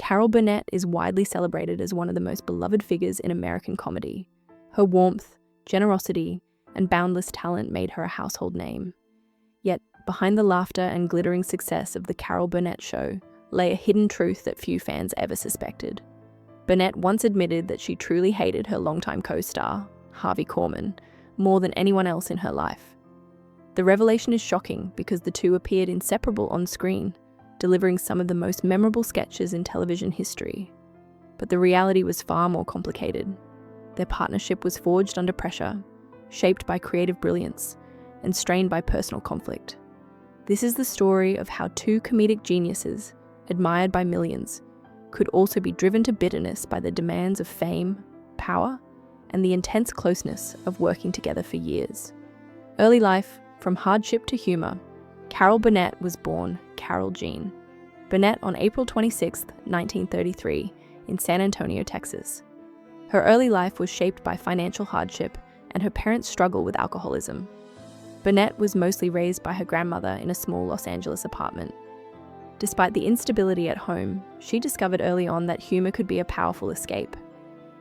Carol Burnett is widely celebrated as one of the most beloved figures in American comedy. Her warmth, generosity, and boundless talent made her a household name. Yet, behind the laughter and glittering success of The Carol Burnett Show lay a hidden truth that few fans ever suspected. Burnett once admitted that she truly hated her longtime co-star, Harvey Korman, more than anyone else in her life. The revelation is shocking because the two appeared inseparable on screen, delivering some of the most memorable sketches in television history. But the reality was far more complicated. Their partnership was forged under pressure, shaped by creative brilliance, and strained by personal conflict. This is the story of how two comedic geniuses, admired by millions, could also be driven to bitterness by the demands of fame, power, and the intense closeness of working together for years. Early life, from hardship to humor, Carol Burnett was born Carol Jean Burnett on April 26, 1933, in San Antonio, Texas. Her early life was shaped by financial hardship and her parents' struggle with alcoholism. Burnett was mostly raised by her grandmother in a small Los Angeles apartment. Despite the instability at home, she discovered early on that humor could be a powerful escape.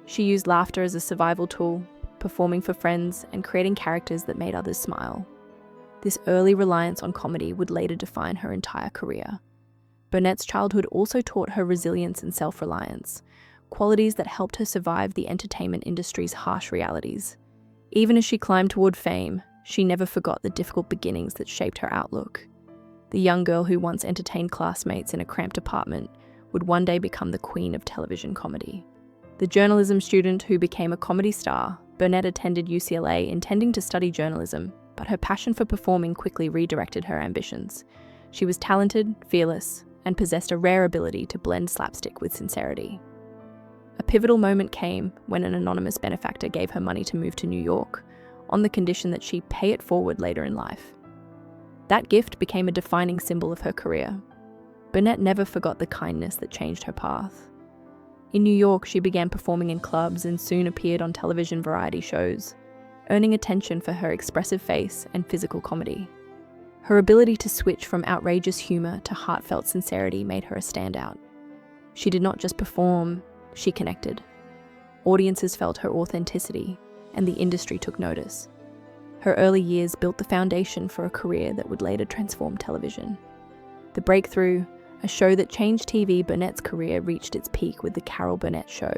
She used laughter as a survival tool, performing for friends and creating characters that made others smile. This early reliance on comedy would later define her entire career. Burnett's childhood also taught her resilience and self-reliance, qualities that helped her survive the entertainment industry's harsh realities. Even as she climbed toward fame, she never forgot the difficult beginnings that shaped her outlook. The young girl who once entertained classmates in a cramped apartment would one day become the queen of television comedy. The journalism student who became a comedy star, Burnett attended UCLA intending to study journalism, but her passion for performing quickly redirected her ambitions. She was talented, fearless, and possessed a rare ability to blend slapstick with sincerity. A pivotal moment came when an anonymous benefactor gave her money to move to New York, on the condition that she pay it forward later in life. That gift became a defining symbol of her career. Burnett never forgot the kindness that changed her path. In New York, she began performing in clubs and soon appeared on television variety shows, earning attention for her expressive face and physical comedy. Her ability to switch from outrageous humor to heartfelt sincerity made her a standout. She did not just perform, she connected. Audiences felt her authenticity, and the industry took notice. Her early years built the foundation for a career that would later transform television. The Breakthrough, a show that changed TV, Burnett's career reached its peak with The Carol Burnett Show,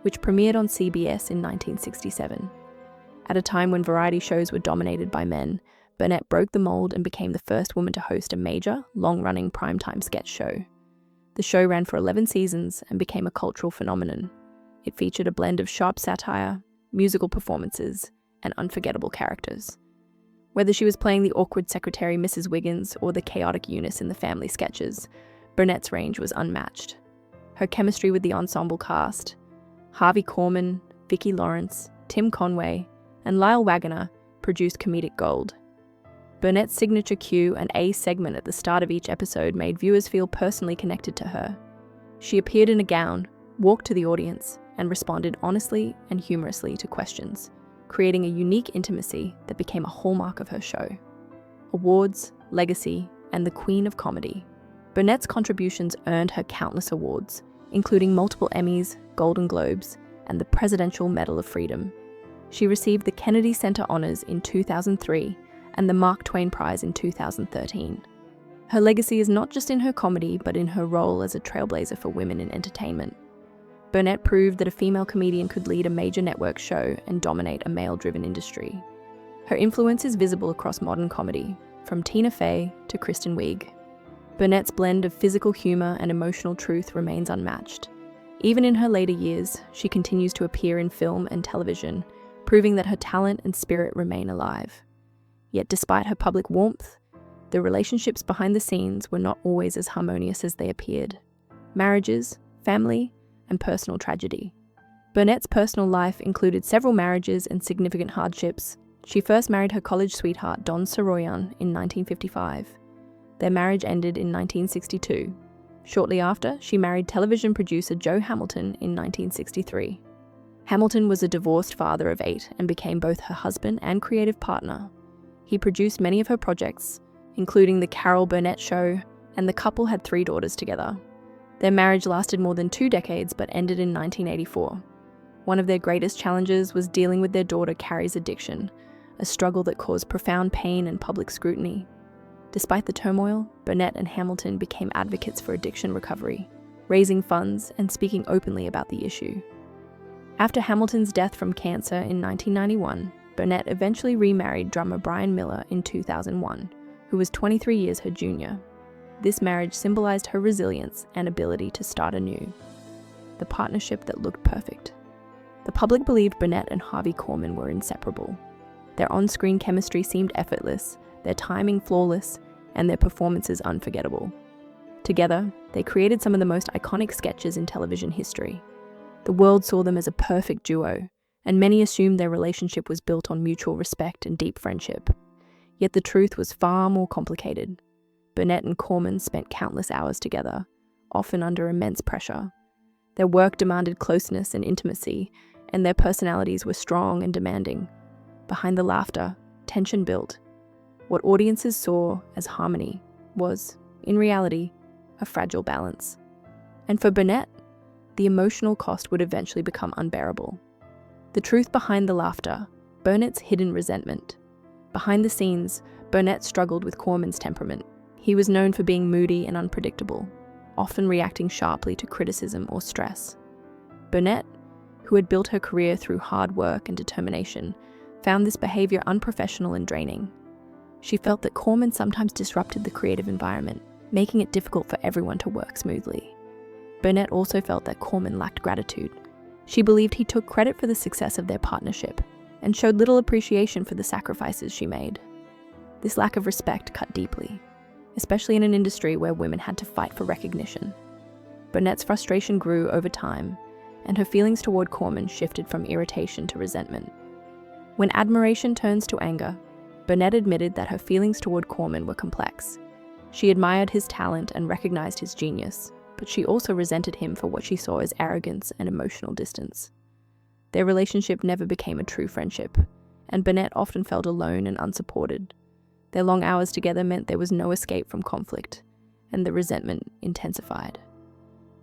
which premiered on CBS in 1967. At a time when variety shows were dominated by men, Burnett broke the mold and became the first woman to host a major, long-running primetime sketch show. The show ran for 11 seasons and became a cultural phenomenon. It featured a blend of sharp satire, musical performances, and unforgettable characters. Whether she was playing the awkward secretary Mrs. Wiggins or the chaotic Eunice in the family sketches, Burnett's range was unmatched. Her chemistry with the ensemble cast, Harvey Korman, Vicki Lawrence, Tim Conway, and Lyle Waggoner, produced comedic gold. Burnett's signature Q and A segment at the start of each episode made viewers feel personally connected to her. She appeared in a gown, walked to the audience, and responded honestly and humorously to questions, creating a unique intimacy that became a hallmark of her show. Awards, legacy, and the Queen of Comedy. Burnett's contributions earned her countless awards, including multiple Emmys, Golden Globes, and the Presidential Medal of Freedom. She received the Kennedy Center Honors in 2003 and the Mark Twain Prize in 2013. Her legacy is not just in her comedy, but in her role as a trailblazer for women in entertainment. Burnett proved that a female comedian could lead a major network show and dominate a male-driven industry. Her influence is visible across modern comedy, from Tina Fey to Kristen Wiig. Burnett's blend of physical humor and emotional truth remains unmatched. Even in her later years, she continues to appear in film and television, proving that her talent and spirit remain alive. Yet despite her public warmth, the relationships behind the scenes were not always as harmonious as they appeared. Marriages, family, and personal tragedy. Burnett's personal life included several marriages and significant hardships. She first married her college sweetheart Don Soroyan in 1955. Their marriage ended in 1962. Shortly after, she married television producer Joe Hamilton in 1963. Hamilton was a divorced father of 8 and became both her husband and creative partner. He produced many of her projects, including The Carol Burnett Show, and the couple had 3 daughters together. Their marriage lasted more than 2 decades but ended in 1984. One of their greatest challenges was dealing with their daughter Carrie's addiction, a struggle that caused profound pain and public scrutiny. Despite the turmoil, Burnett and Hamilton became advocates for addiction recovery, raising funds and speaking openly about the issue. After Hamilton's death from cancer in 1991, Burnett eventually remarried drummer Brian Miller in 2001, who was 23 years her junior. This marriage symbolized her resilience and ability to start anew. The partnership that looked perfect. The public believed Burnett and Harvey Korman were inseparable. Their on-screen chemistry seemed effortless, their timing flawless, and their performances unforgettable. Together, they created some of the most iconic sketches in television history. The world saw them as a perfect duo, and many assumed their relationship was built on mutual respect and deep friendship. Yet the truth was far more complicated. Burnett and Korman spent countless hours together, often under immense pressure. Their work demanded closeness and intimacy, and their personalities were strong and demanding. Behind the laughter, tension built. What audiences saw as harmony was, in reality, a fragile balance. And for Burnett, the emotional cost would eventually become unbearable. The truth behind the laughter, Burnett's hidden resentment. Behind the scenes, Burnett struggled with Korman's temperament. He was known for being moody and unpredictable, often reacting sharply to criticism or stress. Burnett, who had built her career through hard work and determination, found this behavior unprofessional and draining. She felt that Korman sometimes disrupted the creative environment, making it difficult for everyone to work smoothly. Burnett also felt that Korman lacked gratitude. She believed he took credit for the success of their partnership and showed little appreciation for the sacrifices she made. This lack of respect cut deeply, especially in an industry where women had to fight for recognition. Burnett's frustration grew over time, and her feelings toward Korman shifted from irritation to resentment. When admiration turns to anger, Burnett admitted that her feelings toward Korman were complex. She admired his talent and recognized his genius, but she also resented him for what she saw as arrogance and emotional distance. Their relationship never became a true friendship, and Burnett often felt alone and unsupported. Their long hours together meant there was no escape from conflict, and the resentment intensified.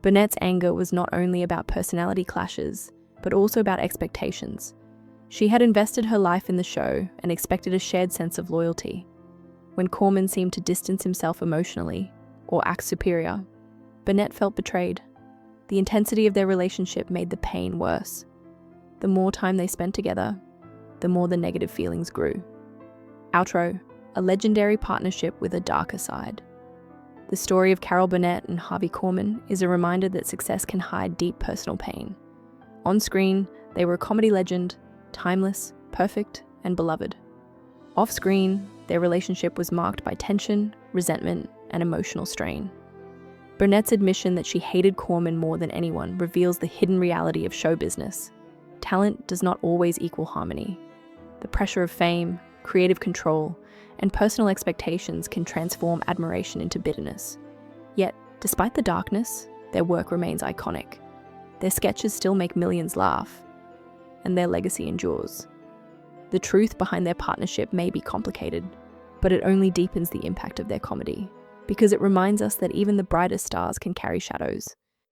Burnett's anger was not only about personality clashes, but also about expectations. She had invested her life in the show and expected a shared sense of loyalty. When Korman seemed to distance himself emotionally, or act superior, Burnett felt betrayed. The intensity of their relationship made the pain worse. The more time they spent together, the more the negative feelings grew. Outro, a legendary partnership with a darker side. The story of Carol Burnett and Harvey Korman is a reminder that success can hide deep personal pain. On screen, they were a comedy legend, timeless, perfect, and beloved. Off-screen, their relationship was marked by tension, resentment, and emotional strain. Burnett's admission that she hated Korman more than anyone reveals the hidden reality of show business. Talent does not always equal harmony. The pressure of fame, creative control, and personal expectations can transform admiration into bitterness. Yet, despite the darkness, their work remains iconic. Their sketches still make millions laugh, and their legacy endures. The truth behind their partnership may be complicated, but it only deepens the impact of their comedy, because it reminds us that even the brightest stars can carry shadows.